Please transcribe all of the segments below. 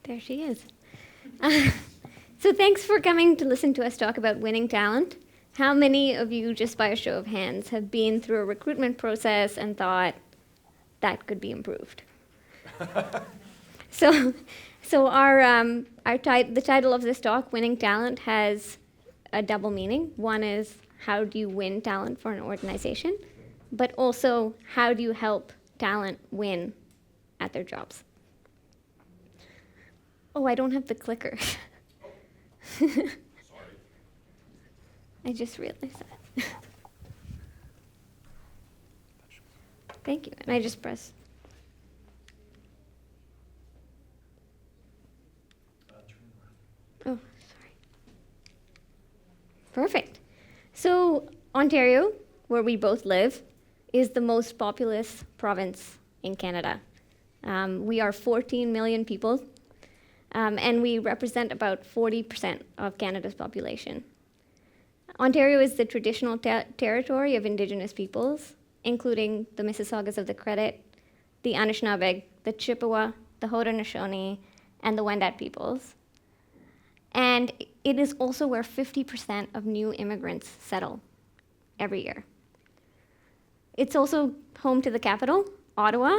There she is. So thanks for coming to listen to us talk about winning talent. How many of you, just by a show of hands, have been through a recruitment process and thought that could be improved? So, the title of this talk, Winning Talent, has a double meaning. One is, how do you win talent for an organization? But also, how do you help talent win at their jobs? Oh, I don't have the clicker. Sorry. I just realized that. Thank you. And I just press. Oh, sorry. Perfect. So, Ontario, where we both live, is the most populous province in Canada. We are 14 million people, and we represent about 40% of Canada's population. Ontario is the traditional territory of Indigenous peoples, including the Mississaugas of the Credit, the Anishinaabe, the Chippewa, the Haudenosaunee, and the Wendat peoples. And it is also where 50% of new immigrants settle every year. It's also home to the capital, Ottawa,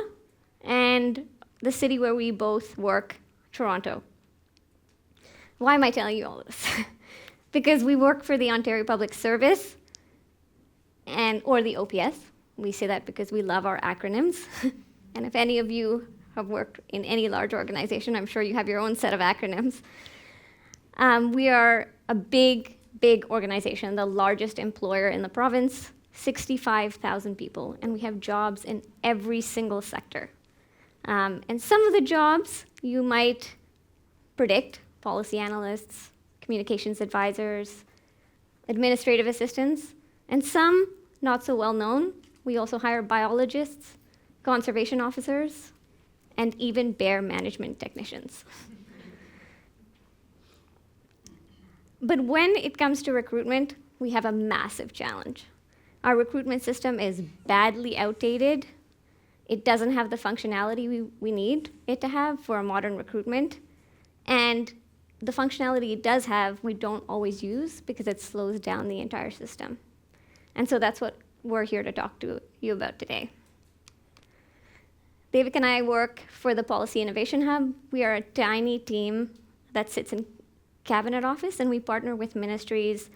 and the city where we both work, Toronto. Why am I telling you all this? Because we work for the Ontario Public Service, or the OPS. We say that because we love our acronyms. And if any of you have worked in any large organization, I'm sure you have your own set of acronyms. We are a big, big organization, the largest employer in the province, 65,000 people, and we have jobs in every single sector. And some of the jobs you might predict: policy analysts, communications advisors, administrative assistants, and some not so well known. We also hire biologists, conservation officers, and even bear management technicians. But when it comes to recruitment, we have a massive challenge. Our recruitment system is badly outdated. It doesn't have the functionality we need it to have for a modern recruitment. And the functionality it does have, we don't always use because it slows down the entire system. And so that's what we're here to talk to you about today. Devika and I work for the Policy Innovation Hub. We are a tiny team that sits in Cabinet Office, and we partner with ministries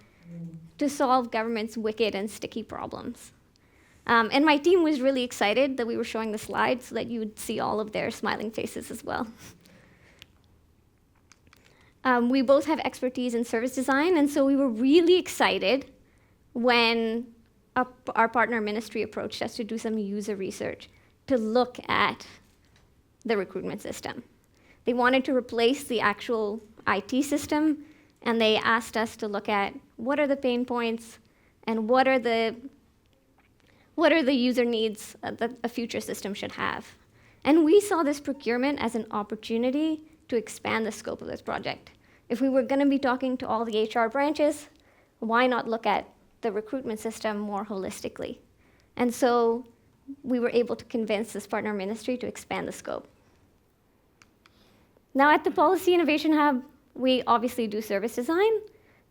to solve government's wicked and sticky problems. And my team was really excited that we were showing the slides so that you would see all of their smiling faces as well. We both have expertise in service design, and so we were really excited when our partner ministry approached us to do some user research to look at the recruitment system. They wanted to replace the actual IT system, and they asked us to look at what are the pain points and what are the user needs that a future system should have. And we saw this procurement as an opportunity to expand the scope of this project. If we were going to be talking to all the HR branches, why not look at the recruitment system more holistically? And so we were able to convince this partner ministry to expand the scope. Now at the Policy Innovation Hub, we obviously do service design,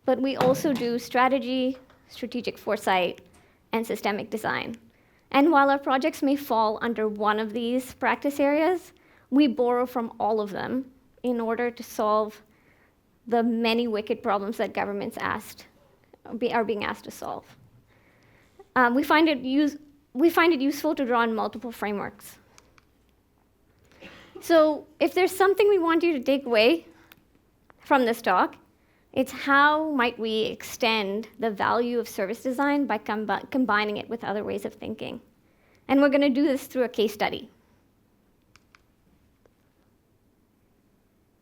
but we also do strategy, strategic foresight, and systemic design. And while our projects may fall under one of these practice areas, we borrow from all of them in order to solve the many wicked problems that governments are being asked to solve. We find it useful to draw on multiple frameworks. So if there's something we want you to take away from this talk, it's how might we extend the value of service design by combining it with other ways of thinking. And we're going to do this through a case study.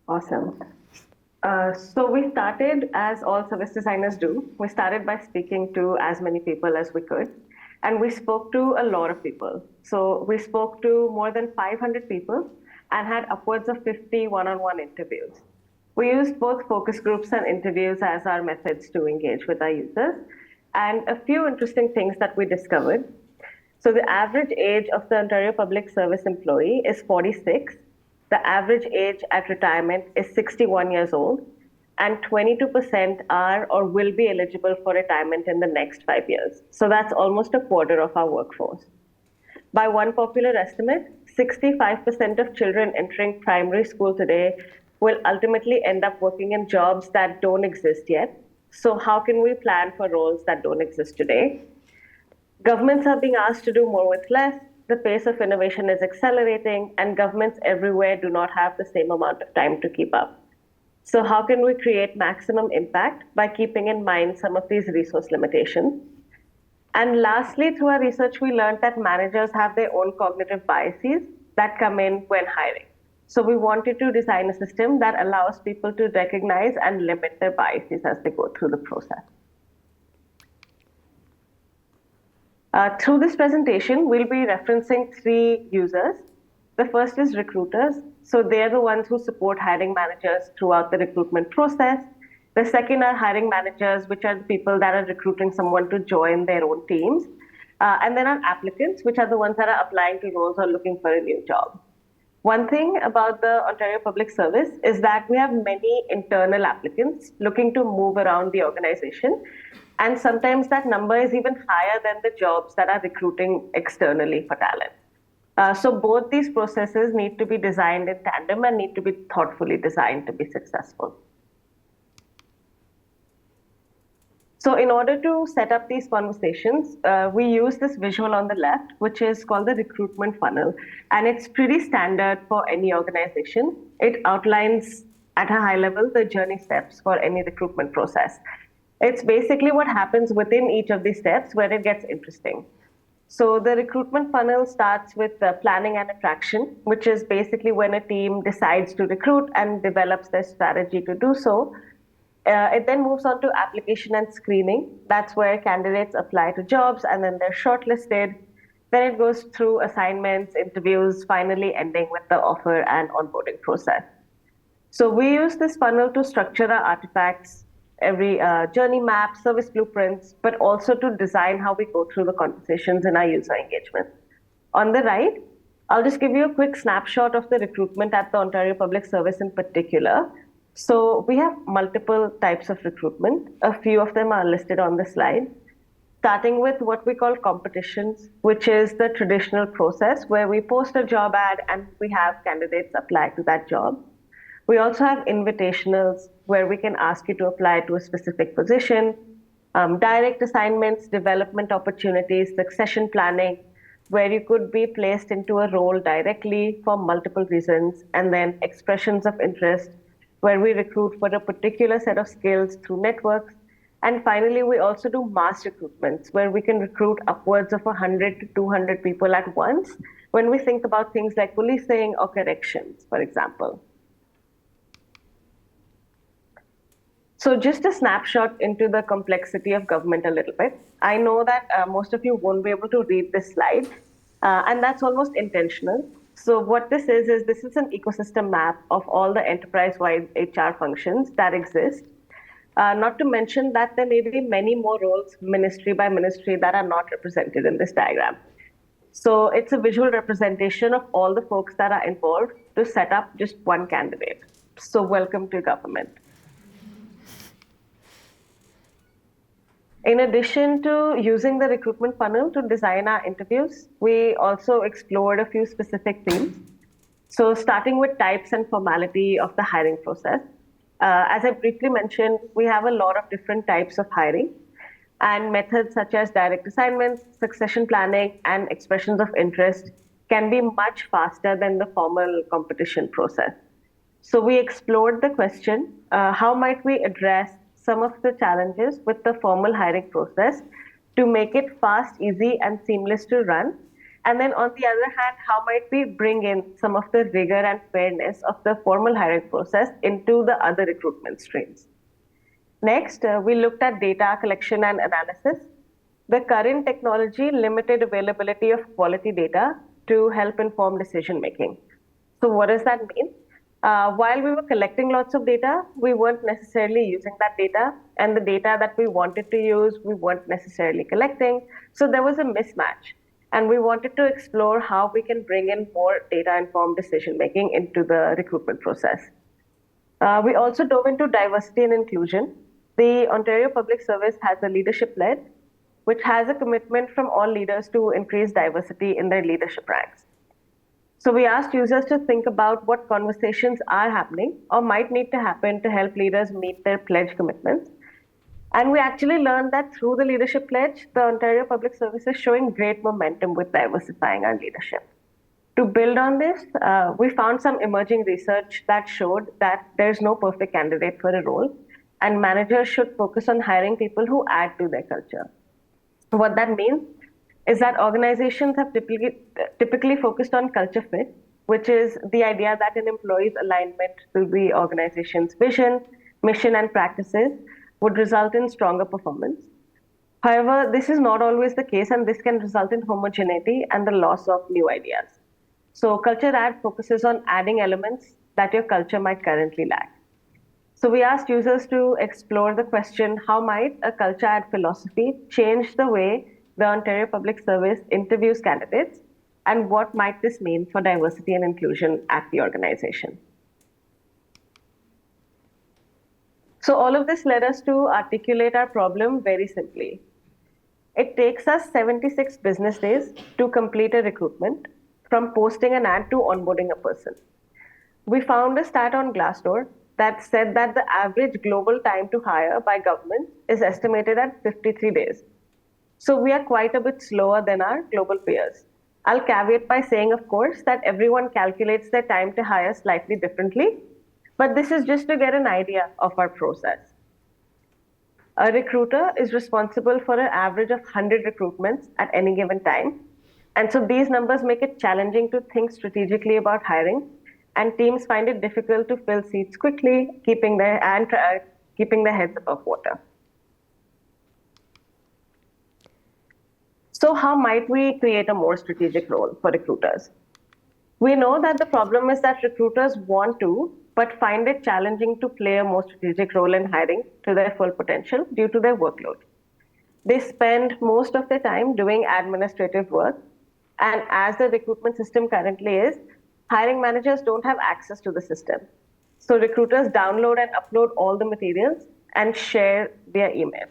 Awesome. So we started, as all service designers do, we started by speaking to as many people as we could. And we spoke to a lot of people. So we spoke to more than 500 people and had upwards of 50 one-on-one interviews. We used both focus groups and interviews as our methods to engage with our users. And a few interesting things that we discovered. So the average age of the Ontario Public Service employee is 46. the average age at retirement is 61 years old, and 22% are or will be eligible for retirement in the next 5 years. So that's almost a quarter of our workforce. By one popular estimate, 65% of children entering primary school today will ultimately end up working in jobs that don't exist yet. So, how can we plan for roles that don't exist today? Governments are being asked to do more with less. The pace of innovation is accelerating, and governments everywhere do not have the same amount of time to keep up. So, how can we create maximum impact by keeping in mind some of these resource limitations? And lastly, through our research, we learned that managers have their own cognitive biases that come in when hiring. So, we wanted to design a system that allows people to recognize and limit their biases as they go through the process. Through this presentation, we'll be referencing three users. The first is recruiters. So they're the ones who support hiring managers throughout the recruitment process. The second are hiring managers, which are the people that are recruiting someone to join their own teams. And then are applicants, which are the ones that are applying to roles or looking for a new job. One thing about the Ontario Public Service is that we have many internal applicants looking to move around the organization. And sometimes that number is even higher than the jobs that are recruiting externally for talent. So both these processes need to be designed in tandem and need to be thoughtfully designed to be successful. So in order to set up these conversations, we use this visual on the left, which is called the recruitment funnel. And it's pretty standard for any organization. It outlines at a high level the journey steps for any recruitment process. It's basically what happens within each of these steps where it gets interesting. So the recruitment funnel starts with planning and attraction, which is basically when a team decides to recruit and develops their strategy to do so. It then moves on to application and screening. That's where candidates apply to jobs and then they're shortlisted. Then it goes through assignments, interviews, finally ending with the offer and onboarding process. So we use this funnel to structure our artifacts, every journey map, service blueprints, but also to design how we go through the conversations in our user engagement. On the right, I'll just give you a quick snapshot of the recruitment at the Ontario Public Service in particular. So we have multiple types of recruitment. A few of them are listed on the slide, starting with what we call competitions, which is the traditional process where we post a job ad and we have candidates apply to that job. We also have invitationals where we can ask you to apply to a specific position, direct assignments, development opportunities, succession planning, where you could be placed into a role directly for multiple reasons, and then expressions of interest, where we recruit for a particular set of skills through networks. And finally, we also do mass recruitments, where we can recruit upwards of 100 to 200 people at once when we think about things like policing or corrections, for example. So just a snapshot into the complexity of government a little bit. I know that most of you won't be able to read this slide, and that's almost intentional. So what this is an ecosystem map of all the enterprise-wide HR functions that exist. Not to mention that there may be many more roles, ministry by ministry, that are not represented in this diagram. So it's a visual representation of all the folks that are involved to set up just one candidate. So welcome to government. In addition to using the recruitment funnel to design our interviews, we also explored a few specific themes. So starting with types and formality of the hiring process. As I briefly mentioned, we have a lot of different types of hiring, and methods such as direct assignments, succession planning, and expressions of interest can be much faster than the formal competition process. So we explored the question, how might we address some of the challenges with the formal hiring process to make it fast, easy, and seamless to run? And then on the other hand, how might we bring in some of the rigor and fairness of the formal hiring process into the other recruitment streams? Next, we looked at data collection and analysis. The current technology limited availability of quality data to help inform decision making. So what does that mean? While we were collecting lots of data, we weren't necessarily using that data, and the data that we wanted to use, we weren't necessarily collecting. So there was a mismatch. And we wanted to explore how we can bring in more data-informed decision-making into the recruitment process. We also dove into diversity and inclusion. The Ontario Public Service has a leadership pledge, which has a commitment from all leaders to increase diversity in their leadership ranks. So we asked users to think about what conversations are happening or might need to happen to help leaders meet their pledge commitments. And we actually learned that through the leadership pledge, the Ontario Public Service is showing great momentum with diversifying our leadership. To build on this, we found some emerging research that showed that there's no perfect candidate for a role, and managers should focus on hiring people who add to their culture. What that means is that organizations have typically focused on culture fit, which is the idea that an employee's alignment to the organization's vision, mission, and practices would result in stronger performance. However, this is not always the case, and this can result in homogeneity and the loss of new ideas. So culture add focuses on adding elements that your culture might currently lack. So we asked users to explore the question, how might a culture add philosophy change the way the Ontario Public Service interviews candidates, and what might this mean for diversity and inclusion at the organization? So all of this led us to articulate our problem very simply. It takes us 76 business days to complete a recruitment, from posting an ad to onboarding a person. We found a stat on Glassdoor that said that the average global time to hire by government is estimated at 53 days. So we are quite a bit slower than our global peers. I'll caveat by saying, of course, that everyone calculates their time to hire slightly differently, but this is just to get an idea of our process. A recruiter is responsible for an average of 100 recruitments at any given time. And so these numbers make it challenging to think strategically about hiring, and teams find it difficult to fill seats quickly, keeping their heads above water. So how might we create a more strategic role for recruiters? We know that the problem is that recruiters want to, but find it challenging to play a more strategic role in hiring to their full potential due to their workload. They spend most of their time doing administrative work, and as the recruitment system currently is, hiring managers don't have access to the system. So recruiters download and upload all the materials and share via email.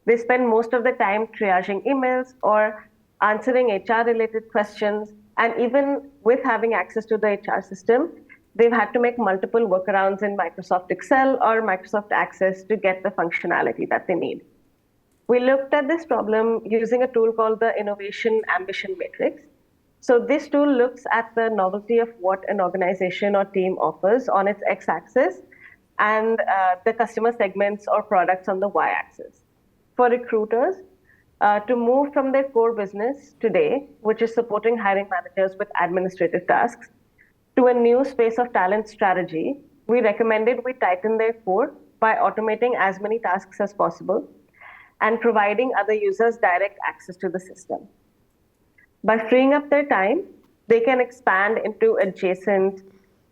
They spend most of the time triaging emails or answering HR-related questions, and even with having access to the HR system, they've had to make multiple workarounds in Microsoft Excel or Microsoft Access to get the functionality that they need. We looked at this problem using a tool called the Innovation Ambition Matrix. So this tool looks at the novelty of what an organization or team offers on its x-axis, and the customer segments or products on the y-axis. For recruiters, to move from their core business today, which is supporting hiring managers with administrative tasks, to a new space of talent strategy, we recommended we tighten their core by automating as many tasks as possible and providing other users direct access to the system. By freeing up their time, they can expand into adjacent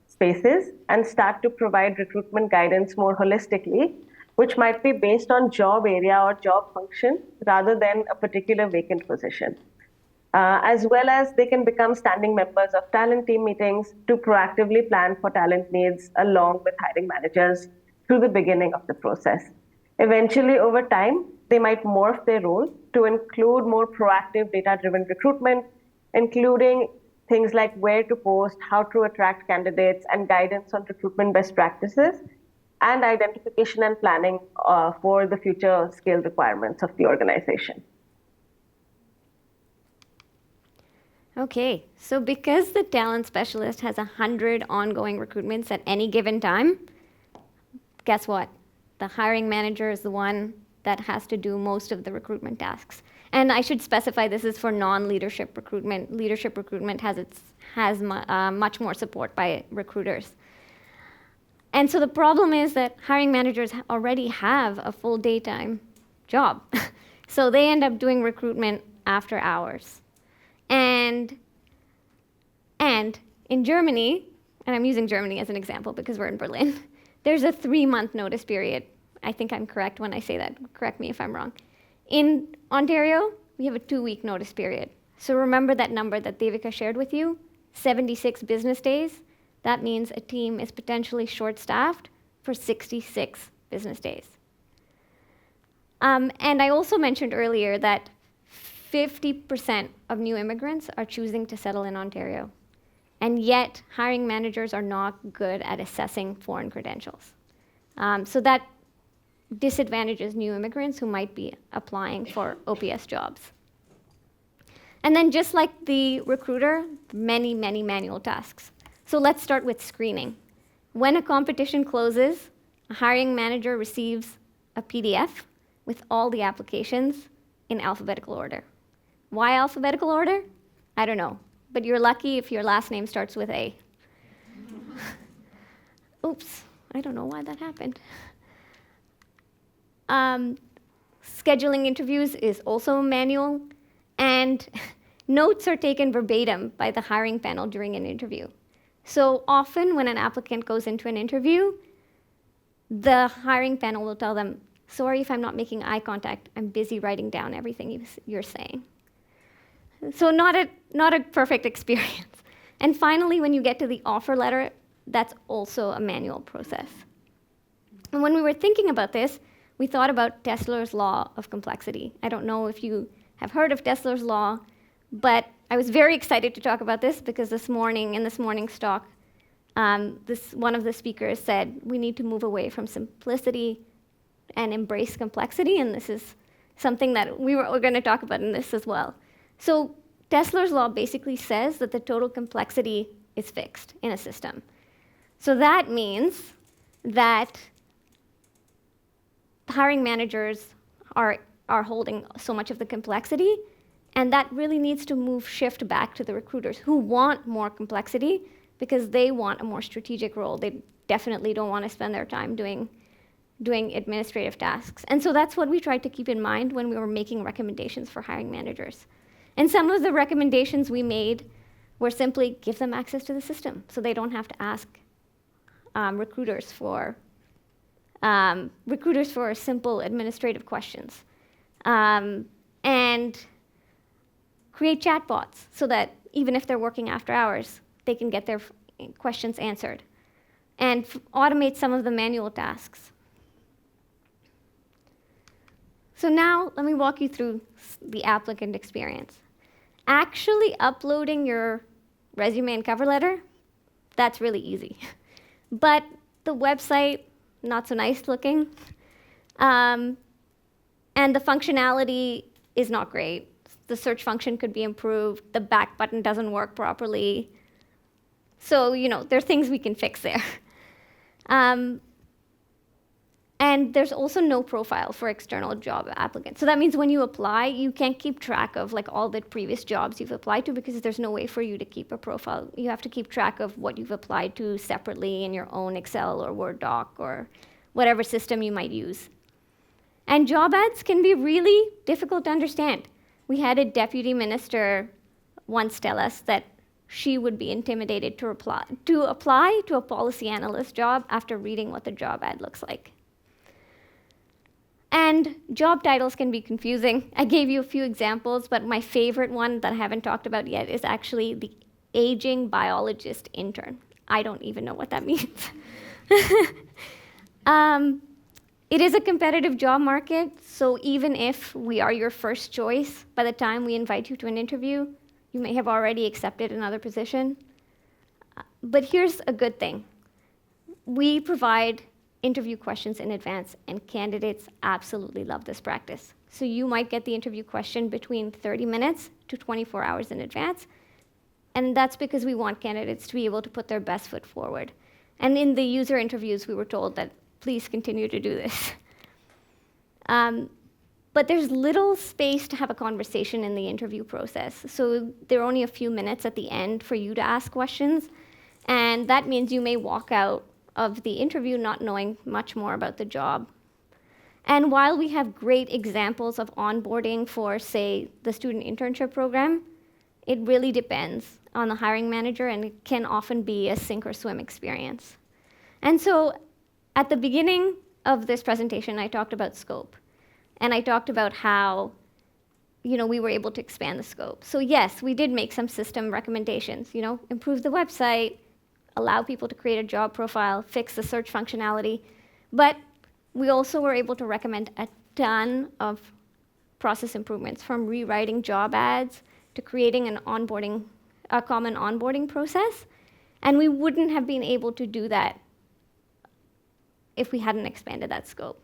spaces and start to provide recruitment guidance more holistically, which might be based on job area or job function rather than a particular vacant position. As well as they can become standing members of talent team meetings to proactively plan for talent needs along with hiring managers through the beginning of the process. Eventually, over time, they might morph their role to include more proactive data-driven recruitment, including things like where to post, how to attract candidates, and guidance on recruitment best practices, and identification and planning for the future scale requirements of the organization. Okay, so because the talent specialist has 100 ongoing recruitments at any given time, guess what? The hiring manager is the one that has to do most of the recruitment tasks. And I should specify this is for non-leadership recruitment. Leadership recruitment has much more support by recruiters. And so the problem is that hiring managers already have a full daytime job. So they end up doing recruitment after hours. And in Germany, and I'm using Germany as an example because we're in Berlin, there's a 3-month notice period. I think I'm correct when I say that. Correct me if I'm wrong. In Ontario, we have a 2-week notice period. So remember that number that Devika shared with you, 76 business days. That means a team is potentially short-staffed for 66 business days. And I also mentioned earlier that 50% of new immigrants are choosing to settle in Ontario. And yet, hiring managers are not good at assessing foreign credentials. So that disadvantages new immigrants who might be applying for OPS jobs. And then just like the recruiter, many, many manual tasks. So let's start with screening. When a competition closes, a hiring manager receives a PDF with all the applications in alphabetical order. Why alphabetical order? I don't know, but you're lucky if your last name starts with A. Oops, I don't know why that happened. Scheduling interviews is also manual, and notes are taken verbatim by the hiring panel during an interview. So often when an applicant goes into an interview, the hiring panel will tell them, sorry if I'm not making eye contact, I'm busy writing down everything you're saying. So not a perfect experience. And finally, when you get to the offer letter, that's also a manual process. And when we were thinking about this, we thought about Tesler's law of complexity. I don't know if you have heard of Tesler's law, but I was very excited to talk about this because this morning, in this morning's talk, one of the speakers said we need to move away from simplicity and embrace complexity, and this is something that we're going to talk about in this as well. So Tesler's law basically says that the total complexity is fixed in a system. So that means that hiring managers are holding so much of the complexity, and that really needs to shift back to the recruiters who want more complexity because they want a more strategic role. They definitely don't want to spend their time doing administrative tasks. And so that's what we tried to keep in mind when we were making recommendations for hiring managers. And some of the recommendations we made were simply give them access to the system so they don't have to ask recruiters for simple administrative questions. And create chatbots so that even if they're working after hours, they can get their questions answered. And automate some of the manual tasks. So now let me walk you through the applicant experience. Actually uploading your resume and cover letter, that's really easy. But the website, not so nice looking. And the functionality is not great. The search function could be improved. The back button doesn't work properly. So, there are things we can fix there. And there's also no profile for external job applicants. So that means when you apply, you can't keep track of all the previous jobs you've applied to because there's no way for you to keep a profile. You have to keep track of what you've applied to separately in your own Excel or Word doc or whatever system you might use. And job ads can be really difficult to understand. We had a deputy minister once tell us that she would be intimidated to apply to a policy analyst job after reading what the job ad looks like. And job titles can be confusing. I gave you a few examples, but my favorite one that I haven't talked about yet is actually the aging biologist intern. I don't even know what that means. It is a competitive job market, so even if we are your first choice, by the time we invite you to an interview, you may have already accepted another position. But here's a good thing. We provide interview questions in advance, and candidates absolutely love this practice. So you might get the interview question between 30 minutes to 24 hours in advance, and that's because we want candidates to be able to put their best foot forward. And in the user interviews, we were told that please continue to do this. But there's little space to have a conversation in the interview process. So there are only a few minutes at the end for you to ask questions, and that means you may walk out of the interview not knowing much more about the job. And while we have great examples of onboarding for, say, the student internship program, it really depends on the hiring manager, and it can often be a sink or swim experience. And so at the beginning of this presentation, I talked about scope. And I talked about how, we were able to expand the scope. So yes, we did make some system recommendations, improve the website, allow people to create a job profile, fix the search functionality. But we also were able to recommend a ton of process improvements, from rewriting job ads to creating a common onboarding process. And we wouldn't have been able to do that if we hadn't expanded that scope.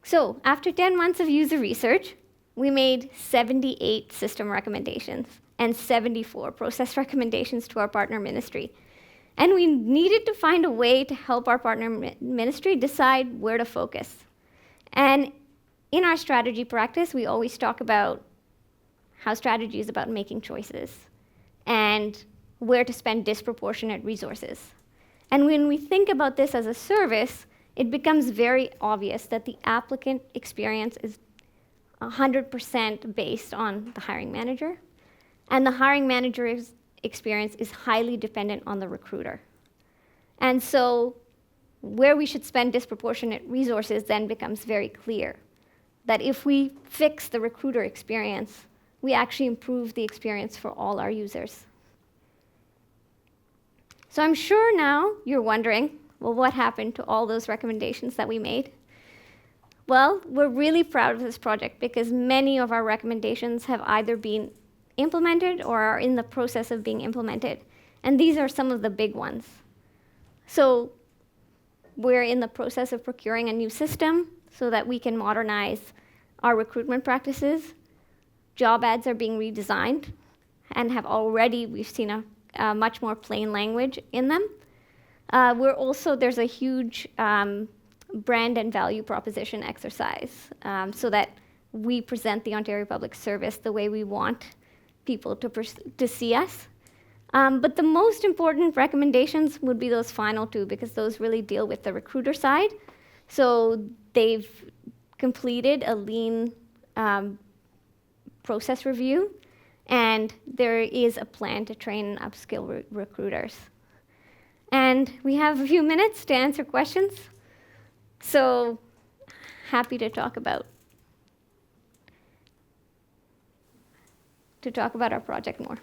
So after 10 months of user research, we made 78 system recommendations and 74 process recommendations to our partner ministry. And we needed to find a way to help our partner ministry decide where to focus. And in our strategy practice, we always talk about how strategy is about making choices and where to spend disproportionate resources. And when we think about this as a service, it becomes very obvious that the applicant experience is 100% based on the hiring manager, and the hiring manager's experience is highly dependent on the recruiter. And so where we should spend disproportionate resources then becomes very clear, that if we fix the recruiter experience, we actually improve the experience for all our users. So I'm sure now you're wondering, well, what happened to all those recommendations that we made? Well, we're really proud of this project because many of our recommendations have either been implemented or are in the process of being implemented. And these are some of the big ones. So we're in the process of procuring a new system so that we can modernize our recruitment practices. Job ads are being redesigned and we've seen a much more plain language in them. There's a huge brand and value proposition exercise so that we present the Ontario Public Service the way we want people to see us. But the most important recommendations would be those final two, because those really deal with the recruiter side. So they've completed a lean process review, and there is a plan to train and upskill recruiters. And we have a few minutes to answer questions. So happy to talk about our project more.